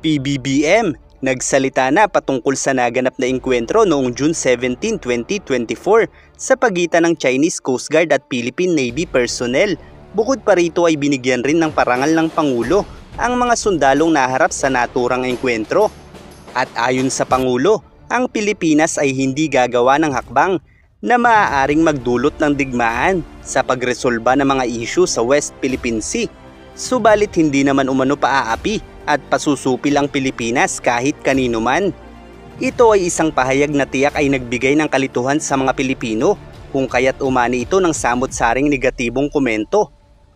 PBBM nagsalita na patungkol sa naganap na engkwentro noong June 17, 2024 sa pagitan ng Chinese Coast Guard at Philippine Navy personnel. Bukod pa rito ay binigyan rin ng parangal ng Pangulo ang mga sundalong naharap sa naturang engkwentro. At ayon sa Pangulo, ang Pilipinas ay hindi gagawa ng hakbang na maaaring magdulot ng digmaan sa pagresolba ng mga issue sa West Philippine Sea. Subalit hindi naman umano paaapi at pasusupil ang Pilipinas kahit kanino man. Ito ay isang pahayag na tiyak ay nagbigay ng kalituhan sa mga Pilipino kung kaya't umani ito ng samot-saring negatibong komento.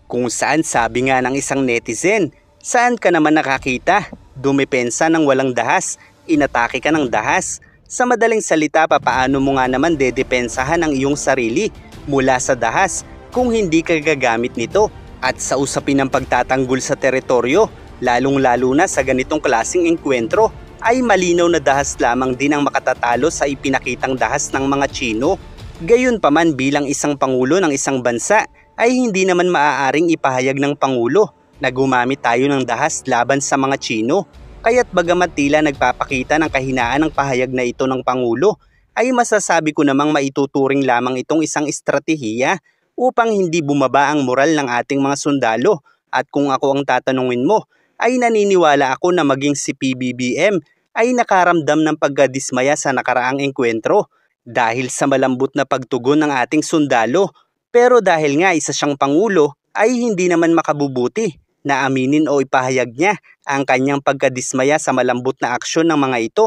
Kung saan sabi nga ng isang netizen, saan ka naman nakakita? Dumepensa ng walang dahas, inatake ka ng dahas. Sa madaling salita, papaano mo nga naman dedepensahan ang iyong sarili mula sa dahas kung hindi ka gagamit nito? At sa usapin ng pagtatanggol sa teritoryo, lalong-lalo na sa ganitong klaseng engkwentro, ay malinaw na dahas lamang din ang makatatalo sa ipinakitang dahas ng mga Chino. Gayunpaman bilang isang pangulo ng isang bansa, ay hindi naman maaaring ipahayag ng Pangulo na gumamit tayo ng dahas laban sa mga Chino. Kaya't bagamat tila nagpapakita ng kahinaan ng pahayag na ito ng Pangulo, ay masasabi ko namang maituturing lamang itong isang estratehiya upang hindi bumaba ang moral ng ating mga sundalo. At kung ako ang tatanungin mo, ay naniniwala ako na maging si PBBM ay nakaramdam ng pagkadismaya sa nakaraang engkwentro dahil sa malambot na pagtugon ng ating sundalo. Pero dahil nga isa siyang Pangulo, ay hindi naman makabubuti na aminin o ipahayag niya ang kanyang pagkadismaya sa malambot na aksyon ng mga ito.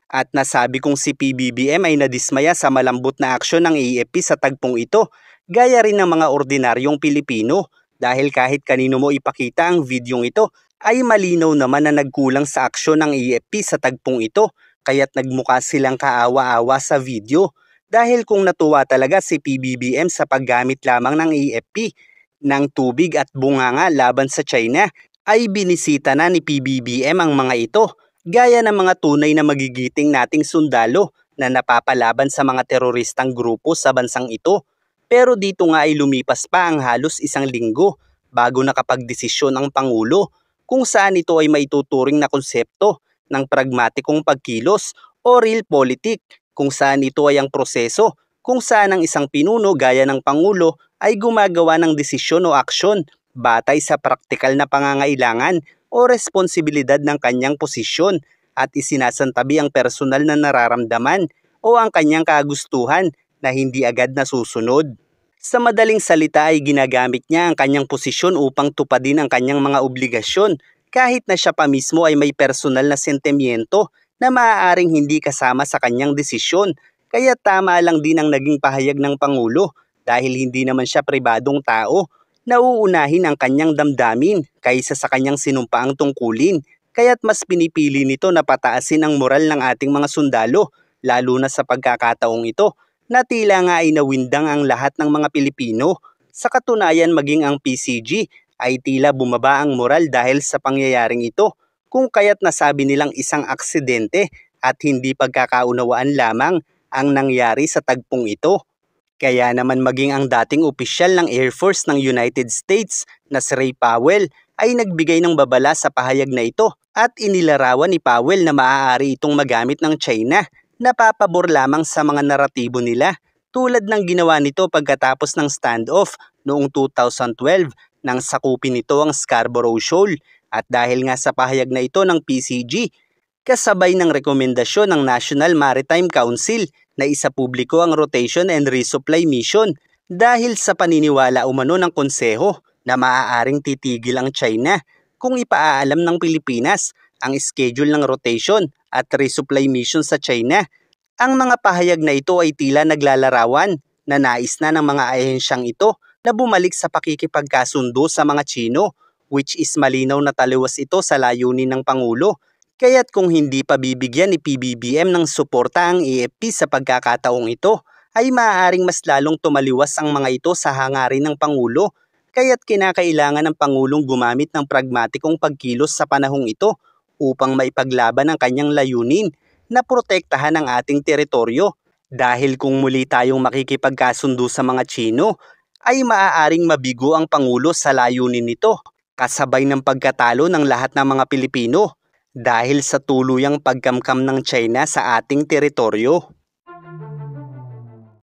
At nasabi kong si PBBM ay nadismaya sa malambot na aksyon ng AFP sa tagpong ito, gaya rin ng mga ordinaryong Pilipino. Dahil kahit kanino mo ipakita ang videong ito, ay malinaw naman na nagkulang sa aksyon ng AFP sa tagpong ito, kaya't nagmukha silang kaawa-awa sa video. Dahil kung natuwa talaga si PBBM sa paggamit lamang ng AFP ng tubig at bunganga laban sa China, ay binisita na ni PBBM ang mga ito, gaya ng mga tunay na magigiting nating sundalo na napapalaban sa mga teroristang grupo sa bansang ito. Pero dito nga ay lumipas pa ang halos isang linggo bago nakapagdesisyon ang Pangulo kung saan ito ay maituturing na konsepto ng pragmatikong pagkilos o realpolitik, kung saan ito ay ang proseso kung saan ang isang pinuno gaya ng Pangulo ay gumagawa ng desisyon o aksyon batay sa praktikal na pangangailangan o responsibilidad ng kanyang posisyon at isinasantabi ang personal na nararamdaman o ang kanyang kagustuhan na hindi agad nasusunod. Sa madaling salita ay ginagamit niya ang kanyang posisyon upang tupadin ang kanyang mga obligasyon kahit na siya pa mismo ay may personal na sentimiento na maaaring hindi kasama sa kanyang desisyon. Kaya tama lang din ang naging pahayag ng Pangulo dahil hindi naman siya pribadong tao. Nauunahin ang kanyang damdamin kaysa sa kanyang sinumpaang tungkulin. Kaya't mas pinipili nito na pataasin ang moral ng ating mga sundalo, lalo na sa pagkakataong ito na tila nga ay nawindang ang lahat ng mga Pilipino. Sa katunayan maging ang PCG ay tila bumaba ang moral dahil sa pangyayaring ito, kung kaya't nasabi nilang isang aksidente at hindi pagkakaunawaan lamang ang nangyari sa tagpong ito. Kaya naman maging ang dating opisyal ng Air Force ng United States na si Ray Powell ay nagbigay ng babala sa pahayag na ito at inilarawan ni Powell na maaari itong magamit ng China na papabor lamang sa mga naratibo nila, tulad ng ginawa nito pagkatapos ng standoff noong 2012 nang sakupin nito ang Scarborough Shoal. At dahil nga sa pahayag na ito ng PCG, kasabay ng rekomendasyon ng National Maritime Council na isapubliko ang rotation and resupply mission dahil sa paniniwala umano ng konseho na maaaring titigil ang China kung ipaalam ng Pilipinas ang schedule ng rotation at resupply mission sa China. Ang mga pahayag na ito ay tila naglalarawan na nais na ng mga ahensyang ito na bumalik sa pakikipagkasundo sa mga Chino, which is malinaw na taliwas ito sa layunin ng Pangulo. Kaya't kung hindi pa bibigyan ni PBBM ng suporta ang AFP sa pagkakataong ito, ay maaaring mas lalong tumaliwas ang mga ito sa hangarin ng Pangulo. Kaya't kinakailangan ng Pangulong gumamit ng pragmatikong pagkilos sa panahong ito upang maipaglaban ang kanyang layunin na protektahan ang ating teritoryo. Dahil kung muli tayong makikipagkasundo sa mga Chino, ay maaaring mabigo ang Pangulo sa layunin nito, kasabay ng pagkatalo ng lahat ng mga Pilipino. dahil sa tuluyang pagkamkam ng China sa ating teritoryo.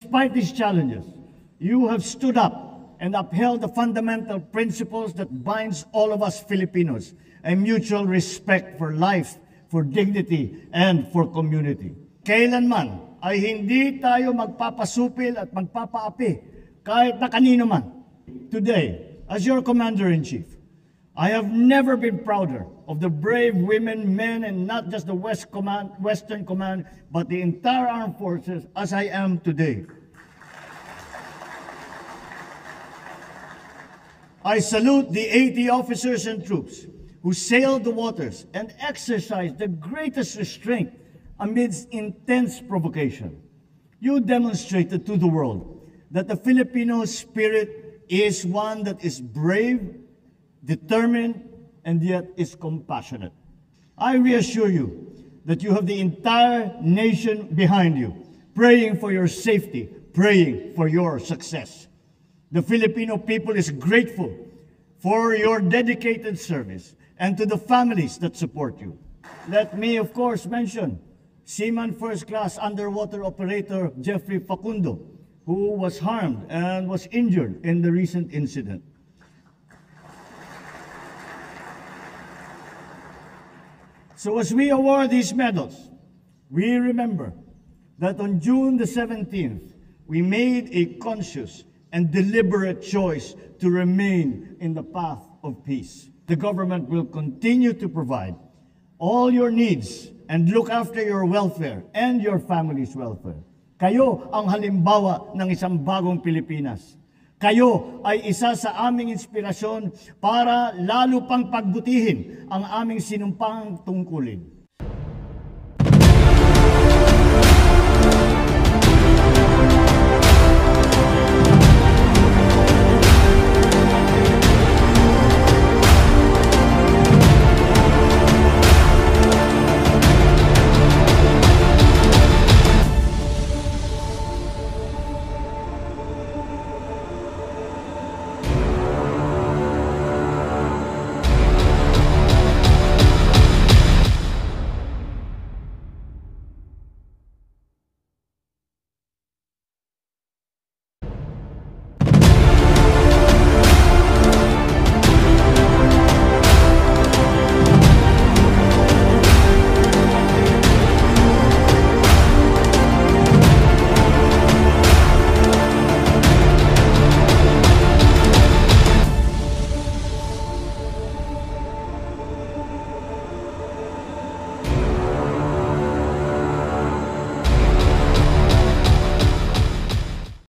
Despite these challenges, you have stood up and upheld the fundamental principles that binds all of us Filipinos, a mutual respect for life, for dignity, and for community. Kailanman ay hindi tayo magpapasupil at magpapaapi kahit na kanino man. Today, as your Commander-in-Chief, I have never been prouder of the brave women, men, and not just the Western Command, but the entire armed forces as I am today. I salute the 80 officers and troops who sailed the waters and exercised the greatest restraint amidst intense provocation. You demonstrated to the world that the Filipino spirit is one that is brave, determined, and yet is compassionate. I reassure you that you have the entire nation behind you, praying for your safety, praying for your success. The Filipino people is grateful for your dedicated service and to the families that support you. Let me, of course, mention Seaman First Class Underwater Operator Jeffrey Facundo, who was harmed and was injured in the recent incident. So as we award these medals, we remember that on June the 17th, we made a conscious and deliberate choice to remain in the path of peace. The government will continue to provide all your needs and look after your welfare and your family's welfare. Kayo ang halimbawa ng isang bagong Pilipinas. Kayo ay isa sa aming inspirasyon para lalo pang pagbutihin ang aming sinumpang tungkulin.